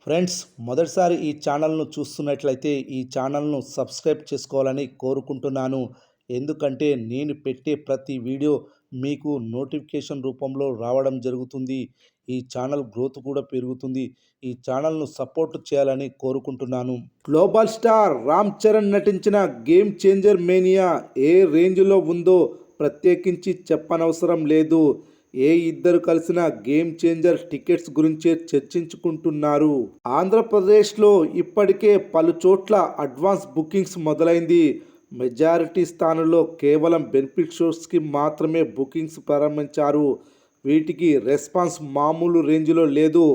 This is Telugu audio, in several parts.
ఫ్రెండ్స్, మొదటిసారి ఈ ఛానల్ను చూస్తున్నట్లయితే ఈ ఛానల్ను సబ్స్క్రైబ్ చేసుకోవాలని కోరుకుంటున్నాను. ఎందుకంటే నేను పెట్టే ప్రతి వీడియో మీకు నోటిఫికేషన్ రూపంలో రావడం జరుగుతుంది. ఈ ఛానల్ గ్రోత్ కూడా పెరుగుతుంది. ఈ ఛానల్ను సపోర్ట్ చేయాలని కోరుకుంటున్నాను. గ్లోబల్ స్టార్ రామ్ చరణ్ నటించిన గేమ్ చేంజర్ మేనియా ఏ రేంజ్లో ఉందో ప్రత్యేకించి చెప్పనవసరం లేదు. ఏ ఇద్దరు కలిసిన గేమ్ చేంజర్ టికెట్స్ గురించే చర్చించుకుంటున్నారు. ఆంధ్రప్రదేశ్లో ఇప్పటికే పలు చోట్ల అడ్వాన్స్ బుకింగ్స్ మొదలైంది. మెజారిటీ స్థానంలో కేవలం బెనిఫిట్ షోస్కి మాత్రమే బుకింగ్స్ ప్రారంభించారు. వీటికి రెస్పాన్స్ మామూలు రేంజ్లో లేదు.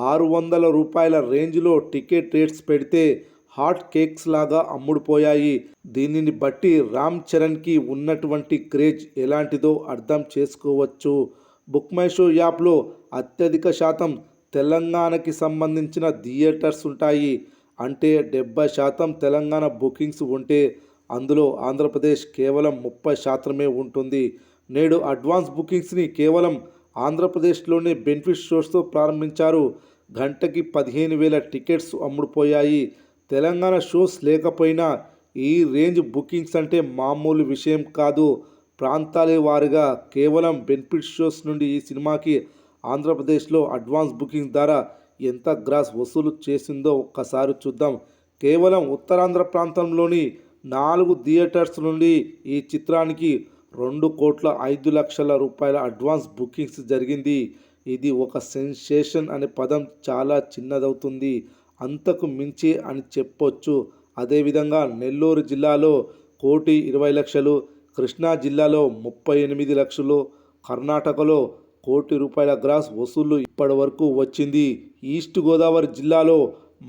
600 రూపాయల రేంజ్లో టికెట్ రేట్స్ పెడితే హాట్ కేక్స్ లాగా అమ్ముడుపోయాయి. దీనిని బట్టి రామ్ చరణ్కి ఉన్నటువంటి క్రేజ్ ఎలాంటిదో అర్థం చేసుకోవచ్చు. బుక్ మై షో యాప్లో అత్యధిక శాతం తెలంగాణకి సంబంధించిన థియేటర్స్ ఉంటాయి. అంటే 70% తెలంగాణ బుకింగ్స్ ఉంటే అందులో ఆంధ్రప్రదేశ్ కేవలం 30% ఉంటుంది. నేడు అడ్వాన్స్ బుకింగ్స్ని కేవలం ఆంధ్రప్రదేశ్లోనే బెనిఫిట్ షోస్తో ప్రారంభించారు. గంటకి 15,000 టికెట్స్ అమ్ముడుపోయాయి. తెలంగాణ షోస్ లేకపోయినా ఈ రేంజ్ బుకింగ్స్ అంటే మామూలు విషయం కాదు. ప్రాంతాల వారీగా కేవలం బెనిఫిట్ షోస్ నుండి ఈ సినిమాకి ఆంధ్రప్రదేశ్లో అడ్వాన్స్ బుకింగ్ ద్వారా ఎంత గ్రాస్ వసూలు చేసిందో ఒక్కసారి చూద్దాం. కేవలం ఉత్తరాంధ్ర ప్రాంతంలోని 4 థియేటర్స్ నుండి ఈ చిత్రానికి 2,05,00,000 రూపాయల అడ్వాన్స్ బుకింగ్స్ జరిగింది. ఇది ఒక సెన్సేషన్ అనే పదం చాలా చిన్నదవుతుంది. అంతకు మించి అని చెప్పొచ్చు. అదేవిధంగా నెల్లూరు జిల్లాలో 1,20,00,000, కృష్ణా జిల్లాలో 38 లక్షలు, కర్ణాటకలో 1,00,00,000 రూపాయల గ్రాస్ వసూళ్లు ఇప్పటి వరకు వచ్చింది. ఈస్ట్ గోదావరి జిల్లాలో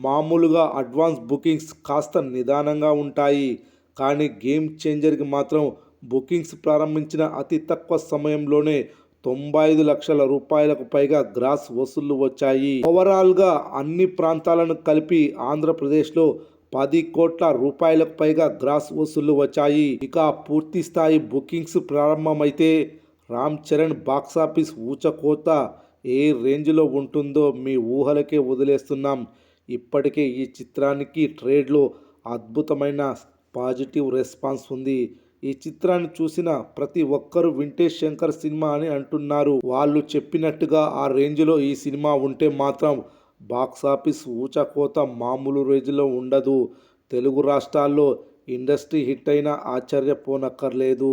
మామూలుగా అడ్వాన్స్ బుకింగ్స్ కాస్త నిదానంగా ఉంటాయి. కానీ గేమ్ చేంజర్కి మాత్రం బుకింగ్స్ ప్రారంభించిన అతి తక్కువ సమయంలోనే 95 లక్షల రూపాయలకు పైగా గ్రాస్ వసూళ్లు వచ్చాయి. ఓవరాల్గా అన్ని ప్రాంతాలను కలిపి ఆంధ్రప్రదేశ్లో 10 కోట్ల రూపాయలకు పైగా గ్రాస్ వసూళ్లు వచ్చాయి. ఇక పూర్తి స్థాయి బుకింగ్స్ ప్రారంభమైతే రామ్ చరణ్ బాక్సాఫీస్ ఊచకోత ఏ రేంజ్లో ఉంటుందో మీ ఊహలకే వదిలేస్తున్నాం. ఇప్పటికే ఈ చిత్రానికి ట్రేడ్లో అద్భుతమైన పాజిటివ్ రెస్పాన్స్ ఉంది. ఈ చిత్రాన్ని చూసిన ప్రతి ఒక్కరూ వింటేజ్ శంకర్ సినిమా అని అంటున్నారు. వాళ్ళు చెప్పినట్టుగా ఆ రేంజ్లో ఈ సినిమా ఉంటే మాత్రం బాక్సాఫీస్ ఊచకోత మామూలు రేంజ్లో ఉండదు. తెలుగు రాష్ట్రాల్లో ఇండస్ట్రీ హిట్ అయినా ఆశ్చర్యపోనక్కర్లేదు.